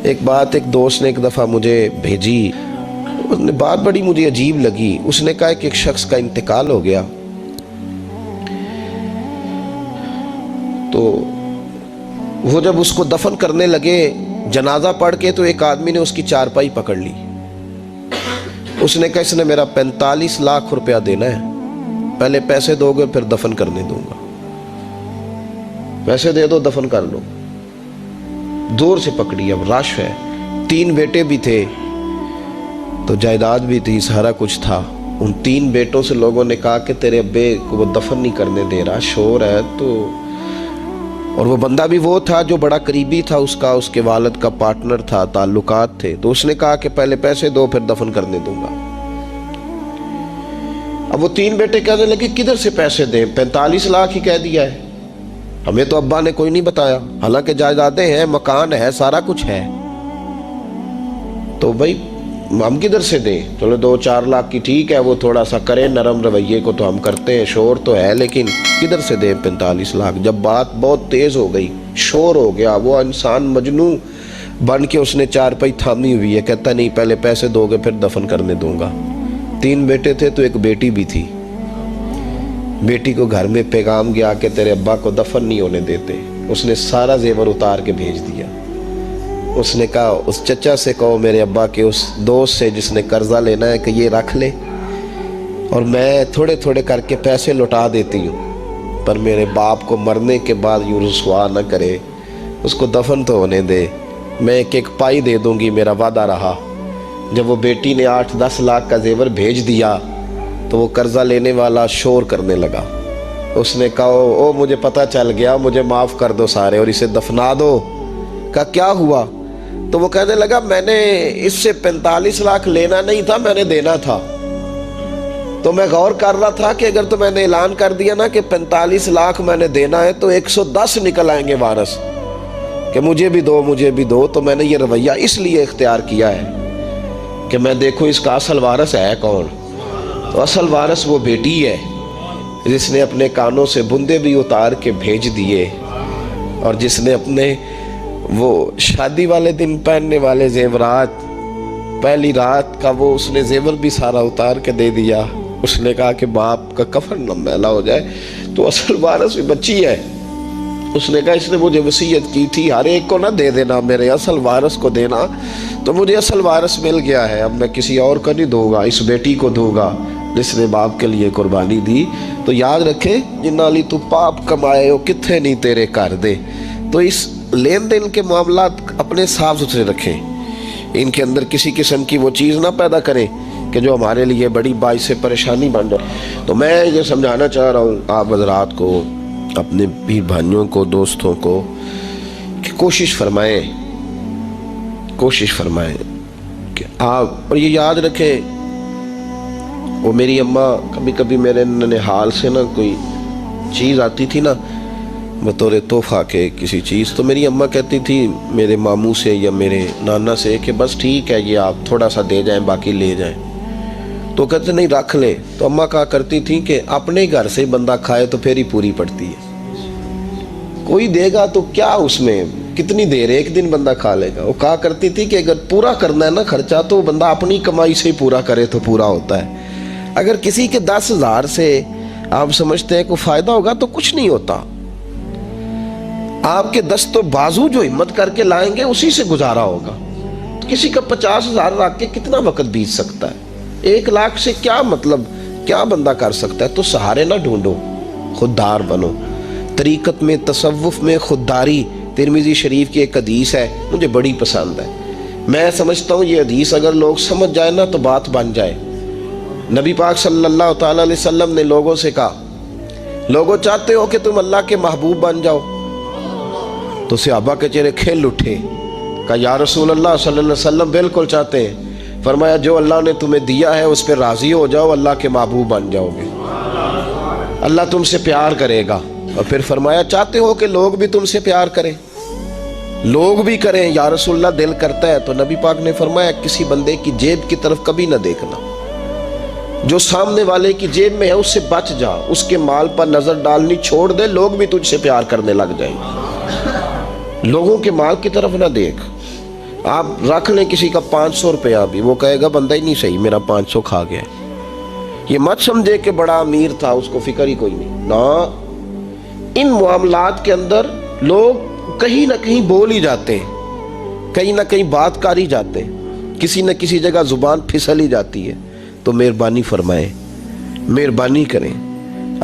ایک بات ایک دوست نے ایک دفعہ مجھے بھیجی، اس نے بات بڑی مجھے عجیب لگی۔ اس نے کہا کہ ایک شخص کا انتقال ہو گیا، تو وہ جب اس کو دفن کرنے لگے جنازہ پڑھ کے، تو ایک آدمی نے اس کی چارپائی پکڑ لی۔ اس نے کہا اس نے میرا 45 لاکھ روپیہ دینا ہے، پہلے پیسے دو گے پھر دفن کرنے دوں گا، پیسے دے دو دفن کر لو۔ دور سے پکڑی، اب رش ہے، 3 بیٹے بھی تھے تو جائیداد بھی تھی، سارا کچھ تھا۔ ان 3 بیٹوں سے لوگوں نے کہا کہ تیرے ابے کو وہ دفن نہیں کرنے دے رہا، شور ہے تو۔ اور وہ بندہ بھی وہ تھا جو بڑا قریبی تھا اس کا، اس کے والد کا پارٹنر تھا، تعلقات تھے، تو اس نے کہا کہ پہلے پیسے دو پھر دفن کرنے دوں گا۔ اب وہ 3 بیٹے کہنے لگے کدھر سے پیسے دیں، 45 لاکھ ہی کہہ دیا ہے، ہمیں تو ابا نے کوئی نہیں بتایا، حالانکہ جائیدادیں ہیں، مکان ہے، سارا کچھ ہے، تو بھائی ہم کدھر سے دیں؟ چلو 2-4 لاکھ کی ٹھیک ہے، وہ تھوڑا سا کریں نرم رویے کو تو ہم کرتے ہیں، شور تو ہے، لیکن کدھر سے دیں 45 لاکھ؟ جب بات بہت تیز ہو گئی، شور ہو گیا، وہ انسان مجنوں بن کے اس نے چارپائی تھامی ہوئی ہے، کہتا نہیں پہلے پیسے دو گے پھر دفن کرنے دوں گا۔ 3 بیٹے تھے تو ایک بیٹی بھی تھی، بیٹی کو گھر میں پیغام گیا کہ تیرے ابا کو دفن نہیں ہونے دیتے۔ اس نے سارا زیور اتار کے بھیج دیا۔ اس نے کہا اس چچا سے کہو میرے ابا کے اس دوست سے جس نے قرضہ لینا ہے کہ یہ رکھ لے، اور میں تھوڑے تھوڑے کر کے پیسے لوٹا دیتی ہوں، پر میرے باپ کو مرنے کے بعد یوں رسوا نہ کرے، اس کو دفن تو ہونے دے، میں ایک پائی دے دوں گی، میرا وعدہ رہا۔ جب وہ بیٹی نے 8-10 لاکھ کا زیور بھیج دیا تو وہ قرضہ لینے والا شور کرنے لگا۔ اس نے کہا او مجھے پتہ چل گیا، مجھے معاف کر دو سارے اور اسے دفنا دو۔ کہا کیا ہوا؟ تو وہ کہنے لگا میں نے اس سے 45 لاکھ لینا نہیں تھا، میں نے دینا تھا، تو میں غور کر رہا تھا کہ اگر تو میں نے اعلان کر دیا نا کہ 45 لاکھ میں نے دینا ہے تو 110 نکل آئیں گے وارث کہ مجھے بھی دو مجھے بھی دو، تو میں نے یہ رویہ اس لیے اختیار کیا ہے کہ میں دیکھوں اس کا اصل وارث ہے کون۔ تو اصل وارث وہ بیٹی ہے جس نے اپنے کانوں سے بندے بھی اتار کے بھیج دیے، اور جس نے اپنے وہ شادی والے دن پہننے والے زیورات، پہلی رات کا وہ اس نے زیور بھی سارا اتار کے دے دیا۔ اس نے کہا کہ باپ کا کفن نہ میلا ہو جائے، تو اصل وارث بھی بچی ہے۔ اس نے کہا اس نے مجھے وصیت کی تھی ہر ایک کو نہ دے دینا، میرے اصل وارث کو دینا، تو مجھے اصل وارث مل گیا ہے، اب میں کسی اور کو نہیں دوں گا، اس بیٹی کو دوں گا جس نے باپ کے لیے قربانی دی۔ تو یاد رکھے جنہ لی تو پاپ کمائے ہو کتھے نہیں تیرے کر دے۔ تو اس لین دین کے معاملات اپنے صاف ستھرے رکھیں، ان کے اندر کسی قسم کی وہ چیز نہ پیدا کریں کہ جو ہمارے لیے بڑی باعث پریشانی بن جائے۔ تو میں یہ سمجھانا چاہ رہا ہوں آپ حضرات کو، اپنے بھی بھائیوں کو، دوستوں کو، کہ کوشش فرمائیں کہ آپ، اور یہ یاد رکھیں وہ میری اماں کبھی کبھی میرے ننھیال سے نا کوئی چیز آتی تھی نا بطور تحفہ کے کسی چیز، تو میری اماں کہتی تھی میرے ماموں سے یا میرے نانا سے کہ بس ٹھیک ہے یہ آپ تھوڑا سا دے جائیں باقی لے جائیں، تو کہتے نہیں رکھ لے۔ تو اماں کہا کرتی تھی کہ اپنے گھر سے بندہ کھائے تو پھر ہی پوری پڑتی ہے، کوئی دے گا تو کیا اس میں کتنی دیر ایک دن بندہ کھا لے گا۔ وہ کہا کرتی تھی کہ اگر پورا کرنا ہے نا خرچہ تو بندہ اپنی کمائی سے ہی پورا کرے تو پورا ہوتا ہے۔ اگر کسی کے 10,000 سے آپ سمجھتے ہیں کوئی فائدہ ہوگا تو کچھ نہیں ہوتا۔ آپ کے دست و بازو جو ہمت کر کے لائیں گے اسی سے گزارا ہوگا۔ کسی کا 50,000 رکھ کے کتنا وقت بیت سکتا ہے؟ 1 لاکھ سے کیا مطلب، کیا بندہ کر سکتا ہے؟ تو سہارے نہ ڈھونڈو، خوددار بنو۔ طریقت میں، تصوف میں خودداری، ترمذی شریف کی ایک حدیث ہے مجھے بڑی پسند ہے، میں سمجھتا ہوں یہ حدیث اگر لوگ سمجھ جائے نا تو بات بن جائے۔ نبی پاک صلی اللہ تعالیٰ علیہ وسلم نے لوگوں سے کہا لوگوں چاہتے ہو کہ تم اللہ کے محبوب بن جاؤ؟ تو صحابہ کے چہرے کھل اٹھے، کہا یا رسول اللہ صلی اللہ علیہ وسلم بالکل چاہتے ہیں۔ فرمایا جو اللہ نے تمہیں دیا ہے اس پہ راضی ہو جاؤ، اللہ کے محبوب بن جاؤ گے، اللہ تم سے پیار کرے گا۔ اور پھر فرمایا چاہتے ہو کہ لوگ بھی تم سے پیار کریں؟ لوگ بھی کریں یا رسول اللہ، دل کرتا ہے۔ تو نبی پاک نے فرمایا کسی بندے کی جیب کی طرف کبھی نہ دیکھنا، جو سامنے والے کی جیب میں ہے اس سے بچ جا، اس کے مال پر نظر ڈالنی چھوڑ دے، لوگ بھی تجھ سے پیار کرنے لگ جائیں گے۔ لوگوں کے مال کی طرف نہ دیکھ، آپ رکھ لیں کسی کا 500 روپیہ بھی، وہ کہے گا بندہ ہی نہیں صحیح، میرا 500 کھا گیا. یہ مت سمجھے کہ بڑا امیر تھا اس کو فکر ہی کوئی نہیں. نہ، ان معاملات کے اندر لوگ کہیں نہ کہیں بول ہی جاتے ہیں، کہیں نہ کہیں بات کر ہی جاتے ہیں، کسی نہ کسی جگہ زبان پھسل ہی جاتی ہے. تو مہربانی فرمائیں، مہربانی کریں،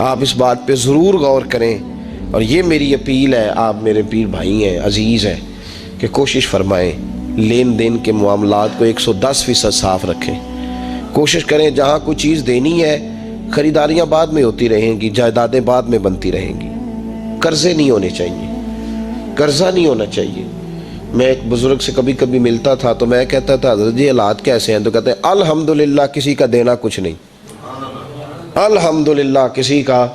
آپ اس بات پہ ضرور غور کریں. اور یہ میری اپیل ہے، آپ میرے پیر بھائی ہیں، عزیز ہیں، کہ کوشش فرمائیں لین دین کے معاملات کو 110% صاف رکھیں. کوشش کریں جہاں کوئی چیز دینی ہے، خریداریاں بعد میں ہوتی رہیں گی، جائیدادیں بعد میں بنتی رہیں گی، قرضے نہیں ہونے چاہیے، قرضہ نہیں ہونا چاہیے. میں ایک بزرگ سے کبھی کبھی ملتا تھا تو میں کہتا تھا حضرت جی حالات کیسے ہیں؟ تو کہتے ہیں الحمدللہ کسی کا دینا کچھ نہیں، الحمدللہ کسی کا.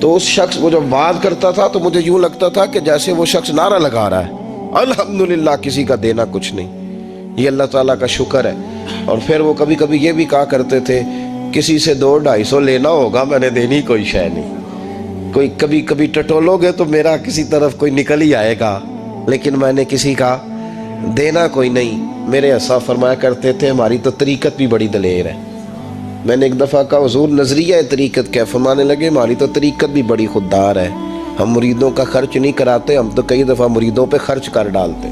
تو اس شخص وہ جب بات کرتا تھا تو مجھے یوں لگتا تھا کہ جیسے وہ شخص نعرہ لگا رہا ہے، الحمدللہ کسی کا دینا کچھ نہیں. یہ اللہ تعالیٰ کا شکر ہے. اور پھر وہ کبھی کبھی یہ بھی کہا کرتے تھے کسی سے 200-250 لینا ہوگا، میں نے دینی کوئی شے نہیں. کوئی کبھی کبھی ٹٹولو گے تو میرا کسی طرف کوئی نکل ہی آئے گا، لیکن میں نے کسی کا دینا کوئی نہیں. میرے اسا فرمایا کرتے تھے ہماری تو طریقت بھی بڑی دلیر ہے. میں نے ایک دفعہ کہا حضور نظریہ طریقت کیا؟ فرمانے لگے ہماری تو طریقت بھی بڑی خوددار ہے، ہم مریدوں کا خرچ نہیں کراتے، ہم تو کئی دفعہ مریدوں پہ خرچ کر ڈالتے.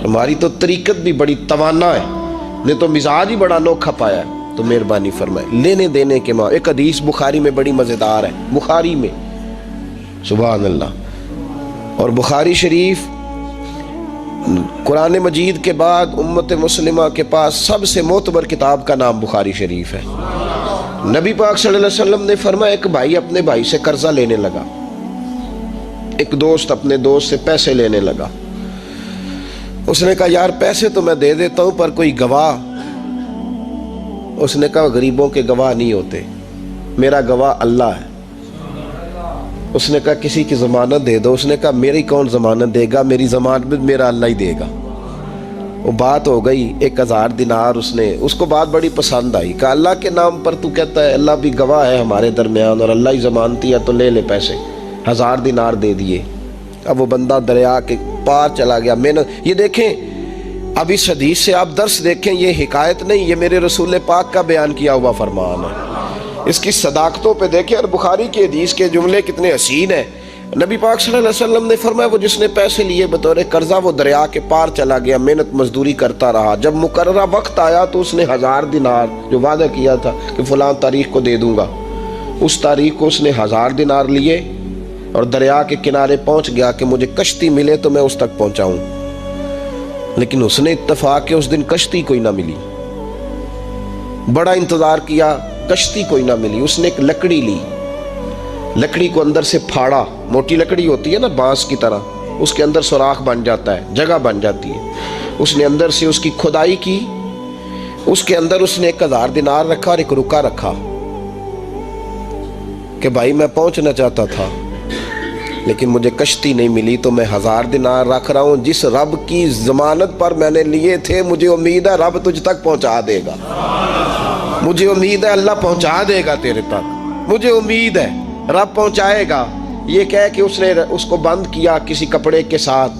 ہماری تو طریقت بھی بڑی توانا ہے، نے تو مزاج ہی بڑا انوکھا پایا ہے. تو مہربانی فرمائے لینے دینے کے ماں. ایک حدیث بخاری میں بڑی مزیدار ہے، بخاری میں، سبحان اللہ. اور بخاری شریف قرآن مجید کے بعد امت مسلمہ کے پاس سب سے معتبر کتاب کا نام بخاری شریف ہے. نبی پاک صلی اللہ علیہ وسلم نے فرمایا ایک بھائی اپنے بھائی سے قرضہ لینے لگا، ایک دوست اپنے دوست سے پیسے لینے لگا. اس نے کہا یار پیسے تو میں دے دیتا ہوں پر کوئی گواہ. اس نے کہا غریبوں کے گواہ نہیں ہوتے، میرا گواہ اللہ ہے. اس نے کہا کسی کی ضمانت دے دو. اس نے کہا میری کون ضمانت دے گا، میری ضمانت میرا اللہ ہی دے گا. وہ بات ہو گئی 1000 دینار. اس کو بات بڑی پسند آئی. کہا اللہ کے نام پر تو کہتا ہے، اللہ بھی گواہ ہے ہمارے درمیان اور اللہ ہی ضمانتی ہے، تو لے لے پیسے. 1000 دینار دے دیے. اب وہ بندہ دریا کے پار چلا گیا. محنت، یہ دیکھیں اب اس حدیث سے آپ درس دیکھیں، یہ حکایت نہیں، یہ میرے رسول پاک کا بیان کیا ہوا فرمان ہے. اس کی صداقتوں پہ دیکھیں. اور بخاری کی حدیث کے جملے کتنے حسین ہیں. نبی پاک صلی اللہ علیہ وسلم نے فرمایا وہ جس نے پیسے لیے بطور قرضہ وہ دریا کے پار چلا گیا، محنت مزدوری کرتا رہا. جب مقررہ وقت آیا تو اس نے 1000 دینار جو وعدہ کیا تھا کہ فلاں تاریخ کو دے دوں گا، اس تاریخ کو اس نے 1000 دینار لیے اور دریا کے کنارے پہنچ گیا کہ مجھے کشتی ملے تو میں اس تک پہنچاؤں. لیکن اس نے اتفاق کہ اس دن کشتی کوئی نہ ملی. بڑا انتظار کیا، کشتی کوئی نہ ملی. اس نے ایک لکڑی لی، لکڑی کو اندر سے پھاڑا. موٹی لکڑی ہوتی ہے نا بانس کی طرح، اس کے اندر سوراخ بن جاتا ہے، جگہ بن جاتی ہے. اس نے اندر سے اس کی کھدائی کی. اس کے اندر اس نے 1000 دینار رکھا اور ایک رکا رکھا کہ بھائی میں پہنچنا چاہتا تھا لیکن مجھے کشتی نہیں ملی تو میں 1000 دینار رکھ رہا ہوں. جس رب کی ضمانت پر میں نے لیے تھے مجھے امید ہے رب تجھ تک پہنچا دے گا. مجھے امید ہے اللہ پہنچا دے گا تیرے تک، مجھے امید ہے رب پہنچائے گا. یہ کہہ کہ اس نے اس کو بند کیا کسی کپڑے کے ساتھ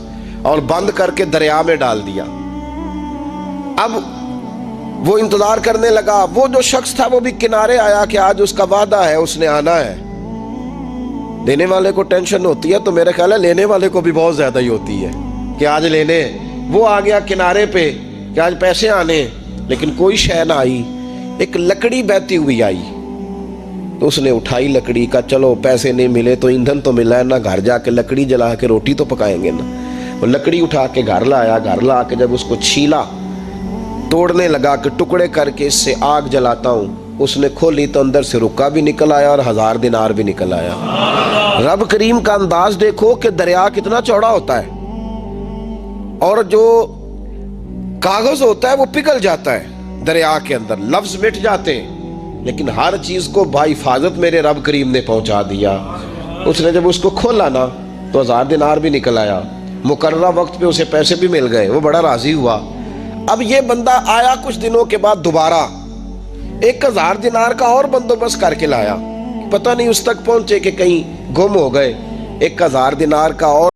اور بند کر کے دریا میں ڈال دیا. اب وہ انتظار کرنے لگا. وہ جو شخص تھا وہ بھی کنارے آیا کہ آج اس کا وعدہ ہے، اس نے آنا ہے. دینے والے کو ٹینشن ہوتی ہے تو میرے خیال ہے لینے والے کو بھی بہت زیادہ ہی ہوتی ہے کہ آج لینے. وہ آ گیا کنارے پہ کہ آج پیسے آنے، لیکن کوئی شے نہ آئی. ایک لکڑی بہتی ہوئی آئی تو اس نے اٹھائی لکڑی کا، چلو پیسے نہیں ملے تو ایندھن تو ملا ہے نا، گھر جا کے لکڑی جلا کے روٹی تو پکائیں گے نا. وہ لکڑی اٹھا کے گھر لایا. گھر لا کے جب اس کو چھیلا، توڑنے لگا کہ ٹکڑے کر کے اس سے آگ جلاتا ہوں. اس نے کھولی تو اندر سے رکا بھی نکل آیا اور 1000 دینار بھی نکل آیا. رب کریم کا انداز دیکھو کہ دریا کتنا چوڑا ہوتا ہے اور جو کاغذ ہوتا ہے وہ پگھل جاتا ہے دریا کے اندر، لفظ مٹ جاتے ہیں، لیکن ہر چیز کو بحفاظت میرے رب کریم نے پہنچا دیا. اس نے جب اس کو کھولا نا تو 1000 دینار بھی نکل آیا. مقررہ وقت پہ اسے پیسے بھی مل گئے. وہ بڑا راضی ہوا. اب یہ بندہ آیا کچھ دنوں کے بعد دوبارہ 1000 دینار کا اور بندوبست کر کے لایا. پتہ نہیں اس تک پہنچے کہ کہیں گم ہو گئے. 1000 دینار کا اور